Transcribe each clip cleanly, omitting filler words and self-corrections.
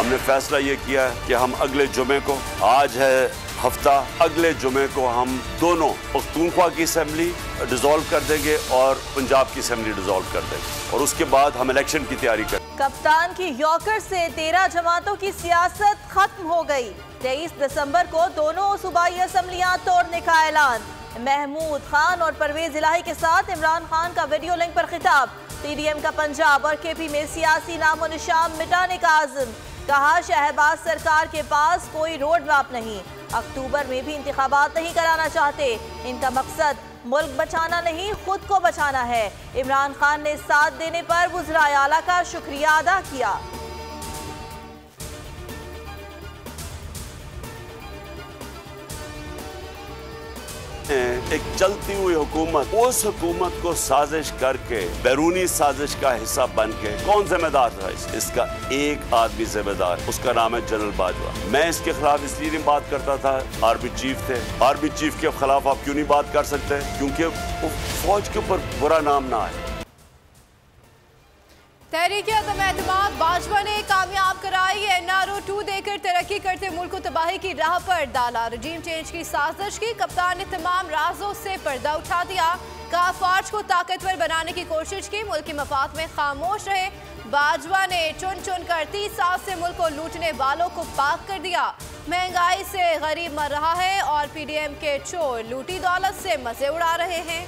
हमने फैसला ये किया है कि हम अगले जुमे को, आज है हफ्ता, अगले जुमे को हम दोनों पख्तूनख्वा की असेंबली डिसॉल्व कर देंगे और पंजाब की असेंबली डिसॉल्व कर देंगे और उसके बाद हम इलेक्शन की तैयारी करेंगे। कप्तान की यॉर्कर से 13 जमातों की सियासत खत्म हो गई। 23 दिसंबर को दोनों सूबाई असेंबलियां तोड़ने का ऐलान। महमूद खान और परवेज इलाही के साथ इमरान खान का वीडियो लिंक पर खिताब। पीडीएम का पंजाब और केपी में सियासी नामो निशान मिटाने का आज़म। कहा शहबाज सरकार के पास कोई रोड मैप नहीं, अक्टूबर में भी इंतखाबात नहीं कराना चाहते। इनका मकसद मुल्क बचाना नहीं, खुद को बचाना है। इमरान खान ने साथ देने पर वज़राए आला का शुक्रिया अदा किया। एक चलती हुई हुकूमत, उस हुकूमत को साजिश करके बैरूनी साजिश का हिस्सा बन के कौन जिम्मेदार था? इसका एक आदमी जिम्मेदार, उसका नाम है जनरल बाजवा। मैं इसके खिलाफ इसलिए नहीं बात करता था, आर्मी चीफ थे। आर्मी चीफ के खिलाफ आप क्यों नहीं बात कर सकते? क्योंकि वो फौज के ऊपर बुरा नाम ना आए। तहरीक अदम एतमाद बाजवा ने कामयाब कराई। NRO 2 देकर तरक्की करते मुल्क को तबाही की राह पर डाला। रजीम चेंज की साजिश की। कप्तान ने तमाम राजों से पर्दा उठा दिया। कहा फौज को ताकतवर बनाने की कोशिश की, मुल्क के मफाद में खामोश रहे। बाजवा ने चुन चुन कर 30 साल से मुल्क को लूटने वालों को पाक कर दिया। महंगाई से गरीब मर रहा है और PDM के चोर लूटी दौलत से मजे उड़ा रहे हैं।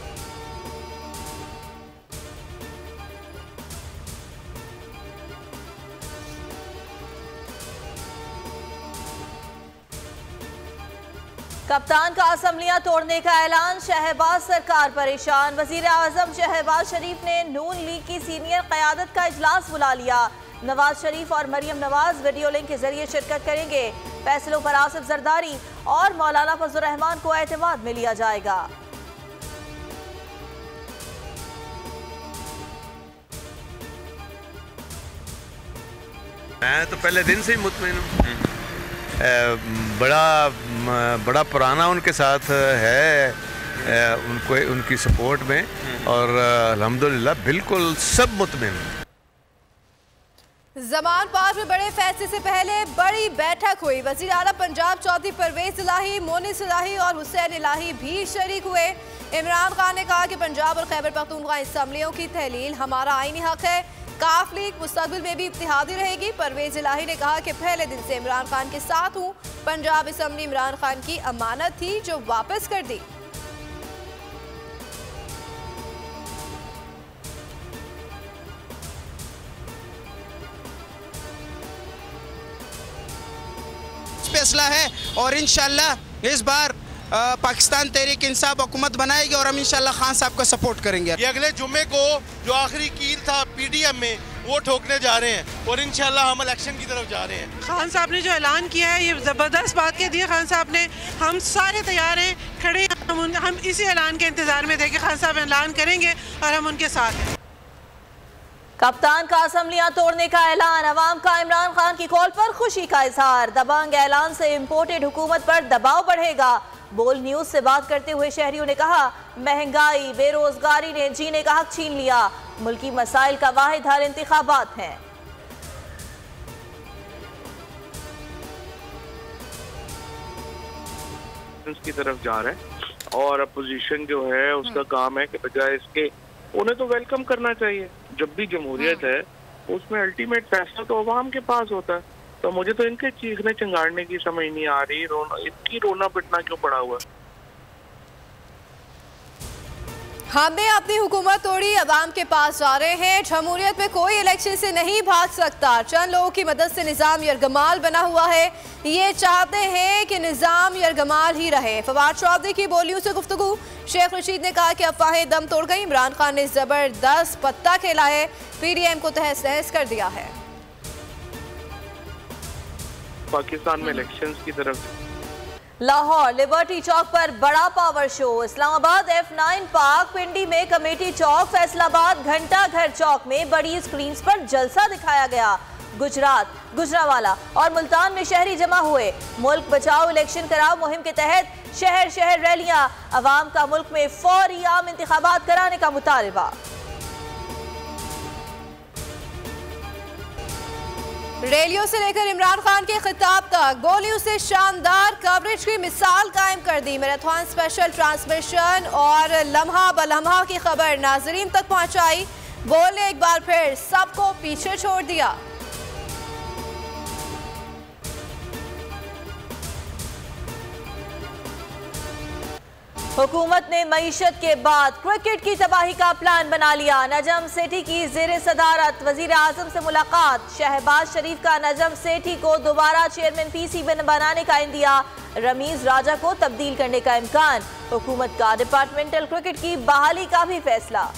कप्तान का असेंबलियां तोड़ने का ऐलान। शहबाज सरकार परेशान। वजीर आजम शहबाज शरीफ ने नून लीग की सीनियर क़यादत का इजलास बुला लिया। नवाज शरीफ और मरियम नवाज वीडियो लिंक के जरिए शिरकत करेंगे। फैसलों पर आसिफ जरदारी और मौलाना फजल रहमान को एतमाद में लिया जाएगा। मैं तो पहले दिन से ही मुतमईन हूँ। बड़ा पुराना उनके साथ है, उनको उनकी सपोर्ट में, और अल्हम्दुलिल्लाह बिल्कुल सब मुतमईन। ज़मान पास में बड़े फैसले से पहले बड़ी बैठक हुई। वज़ीर आला पंजाब चौधरी परवेज इलाही, मोनिस इलाही और हुसैन इलाही भी शरीक हुए। इमरान खान ने कहा कि पंजाब और खैबर पख्तूनख्वा असम्बलियों की तहलील हमारा आईनी हक है। काफ लीग मुस्तक़बिल में भी इत्तेहादी रहेगी। परवेज इलाही ने कहा कि पहले दिन से इमरान खान के साथ हूँ। पंजाब असम्बली इमरान खान की अमानत थी जो वापस कर दी। फैसला है और इंशाल्लाह इस बार पाकिस्तान तहरीक इंसाफ हुकूमत बनाएगी और हम इंशाल्लाह खान साहब को सपोर्ट करेंगे। ये अगले जुम्मे को जो आखिरी कील था PDM में वो ठोकने जा रहे हैं और इंशाल्लाह हम इलेक्शन की तरफ जा रहे हैं। खान साहब ने जो ऐलान किया है ये ज़बरदस्त बात कह दी है खान साहब ने। हम सारे तैयार हैं, खड़े हैं, हम इसी ऐलान के इंतज़ार में थे कि खान साहब ऐलान करेंगे और हम उनके साथ हैं। कप्तान का असेंबलियां तोड़ने का ऐलान। अवाम का इमरान खान की कॉल पर खुशी का इजहार। दबंग ऐलान से इम्पोर्टेड हुकूमत पर दबाव बढ़ेगा। बोल न्यूज से बात करते हुए शहरियों ने कहा महंगाई बेरोजगारी ने जीने का हक छीन लिया। मुल्की मसाइल का वाहिद हल इंतखाबात हैं। की तरफ जा रहे हैं और अपोजिशन जो है उसका काम है कि बजाय इसके उन्हें तो वेलकम करना चाहिए। जब भी जमहूरियत है उसमें अल्टीमेट फैसला तो अवाम के पास होता है। तो मुझे तो इनके चीखने चिंगाड़ने की समझ नहीं आ रही, इनकी रोना पिटना क्यों पड़ा हुआ है। हमने अपनी हुकूमत तोड़ी, अवाम के पास जा रहे हैं। जमहूरियत में कोई इलेक्शन से नहीं भाग सकता। चंद लोगों की मदद से निज़ाम यरगमाल बना हुआ है। ये चाहते हैं कि निज़ाम यरगमाल ही रहे। फवाद चौधरी की बोलियों से गुफ्तगू। शेख रशीद ने कहा कि अफवाहें दम तोड़ गई। इमरान खान ने जबरदस्त पत्ता खेला है, PDM को तहस नहस कर दिया है। पाकिस्तान में इलेक्शंस की तरफ लाहौर लिबर्टी चौक पर बड़ा power show. Islamabad F9 park, Pindi में कमेटी चौक, फैसलाबाद घंटा घर चौक में बड़ी स्क्रीन पर जलसा दिखाया गया। गुजरात, गुजरावाला और मुल्तान में शहरी जमा हुए। मुल्क बचाओ इलेक्शन कराओ मुहिम के तहत शहर शहर रैलियां। अवाम का मुल्क में फौरी आम इंतखाबात कराने का मुतालबा। रैलियों से लेकर इमरान खान के खिताब तक बोलियों से शानदार कवरेज की मिसाल कायम कर दी। मैराथन स्पेशल ट्रांसमिशन और लम्हा बलम्हा की खबर नाजरीन तक पहुंचाई। बोल ने एक बार फिर सबको पीछे छोड़ दिया। हुकूमत ने मईशत के बाद क्रिकेट की तबाही का प्लान बना लिया। नजम सेठी की जेर सदारत वजीर आजम से मुलाकात। शहबाज शरीफ का नजम सेठी को दोबारा चेयरमैन पीसी बनाने का इंदिया। रमीज राजा को तब्दील करने का इम्कान। हुकूमत का डिपार्टमेंटल क्रिकेट की बहाली का भी फैसला।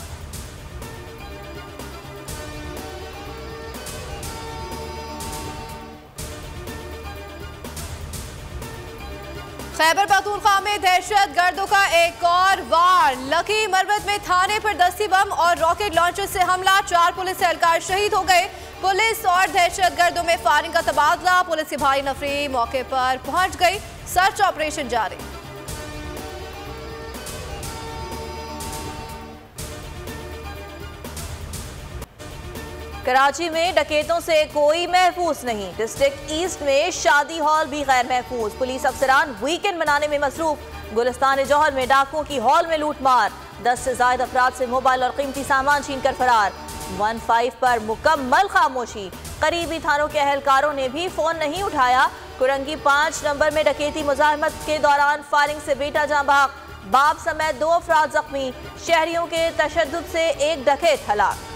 खैबर पख्तूनख्वा में दहशत गर्दों का एक और वार। लकी मरवत में थाने पर दस्ती बम और रॉकेट लॉन्चर से हमला। 4 पुलिस एहलकार शहीद हो गए। पुलिस और दहशत गर्दों में फायरिंग का तबादला। पुलिस की भारी नफरी मौके पर पहुंच गई। सर्च ऑपरेशन जारी। कराची में डकैतों से कोई महफूज नहीं। डिस्ट्रिक्ट ईस्ट में शादी हॉल भी गैर महफूज। पुलिस अफसरान वीकेंड मनाने में मसरूफ। गुलिस्तान जौहर में डाकुओं की हॉल में लूटमार। 10 से ज्यादा अफराद से मोबाइल और कीमती सामान छीन कर फरार। 15 पर मुकम्मल खामोशी। करीबी थानों के अहलकारों ने भी फोन नहीं उठाया। कुरंगी 5 नंबर में डकैती मुजाहमत के दौरान फायरिंग से बेटा जाँ भाग। बाप समेत 2 अफराद जख्मी। शहरियों के तशद्दुद से एक डकैत हलाक।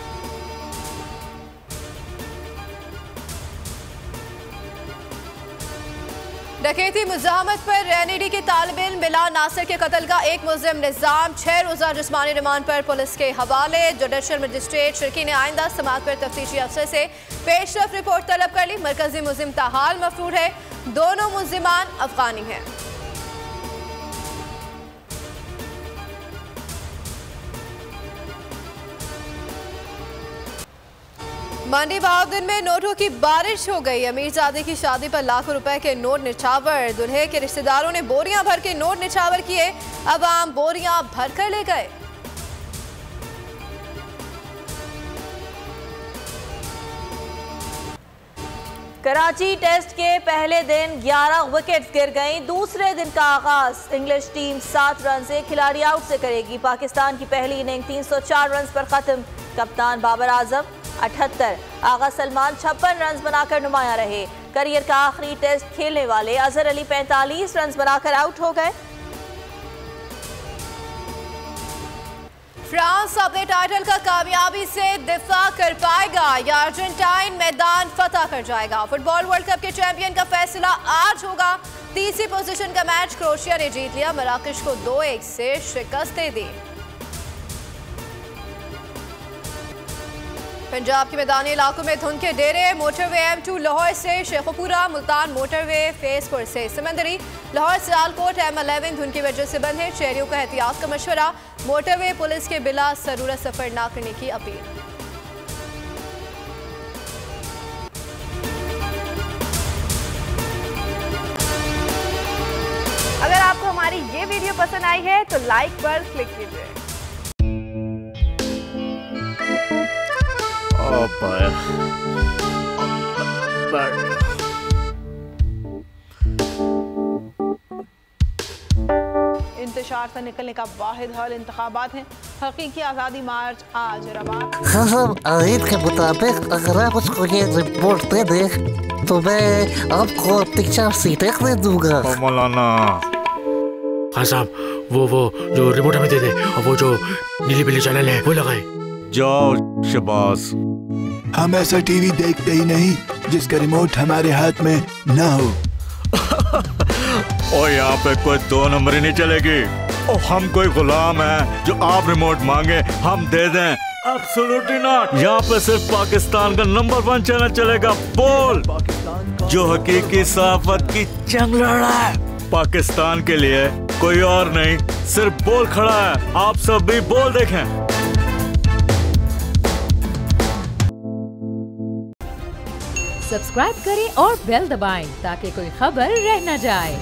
डकैती मुजाहमत पर एनईडी के तालिब इल्म बिलाल नासिर के कत्ल का एक मुलजिम निजाम। 6 रोजा जिस्मानी रिमांड पर पुलिस के हवाले। जुडिशल मजिस्ट्रेट शिरकी ने आइंदा समाअत पर तफ्तीशी अफसर से पेशरफ रिपोर्ट तलब कर ली। मरकजी मुलजिम ताहाल मफरूर है। दोनों मुलजिमान अफगानी हैं। मंडी बहाउद्दीन में नोटों की बारिश हो गई। अमीरजादे की शादी पर लाखों रुपए के नोट निछावर। दुल्हे के रिश्तेदारों ने बोरियां भर के नोट निछावर किए। अवाम बोरियां भर कर ले गए। कराची टेस्ट के पहले दिन 11 विकेट्स गिर गई। दूसरे दिन का आगाज इंग्लिश टीम 7 रन से खिलाड़ी आउट से करेगी। पाकिस्तान की पहली इनिंग 304 रन पर खत्म। कप्तान बाबर आजम 78, आगा सलमान 56 रन बनाकर नुमाया रहे। करियर का आखिरी टेस्ट खेलने वाले अजहर अली 45 रन बनाकर आउट हो गए। फ्रांस अपने टाइटल का कामयाबी से दिफा कर पाएगा या अर्जेंटाइन मैदान फतह कर जाएगा। फुटबॉल वर्ल्ड कप के चैंपियन का फैसला आज होगा। तीसरी पोजीशन का मैच क्रोएशिया ने जीत लिया। मराकश को 2-1 से शिकस्त दे दी। पंजाब के मैदानी इलाकों में धुंध के डेरे। मोटरवे M2 लाहौर से शेखुपुरा, मुल्तान मोटरवे फेसपुर से समंदरी, लाहौर सियालकोट M11 धुंध की वजह से बंद है। शहरियों का एहतियात का मशवरा। मोटरवे पुलिस के बिला जरूरत सफर न करने की अपील। अगर आपको हमारी ये वीडियो पसंद आई है तो लाइक पर क्लिक कीजिए। इंतशार से निकलने का वाहिद हल इंतखाबात हैं। हकीकी आज़ादी मार्च आज रवा। खबर आयत के मुताबिक अगर आप उसको ये रिपोर्ट दे दे तो मैं आपको 3-4 सीटें दे दूंगा। मौलाना हाँ साहब, वो जो रिपोर्ट हमें दे दे और वो जो नीली पीली चैनल है वो लगाए। जाओ शबाज। हम ऐसा टीवी देखते ही नहीं जिसका रिमोट हमारे हाथ में ना हो। और यहाँ पे कोई 2 नंबर ही नहीं चलेगी। और हम कोई गुलाम है जो आप रिमोट मांगे हम दे दें? Absolutely not. यहाँ पे सिर्फ पाकिस्तान का नंबर 1 चैनल चलेगा, बोल, जो हकीकी सहाफत की जंग लड़ा है। पाकिस्तान के लिए कोई और नहीं, सिर्फ बोल खड़ा है। आप सब भी बोल देखें। सब्सक्राइब करें और बेल दबाएं ताकि कोई खबर रह न जाए।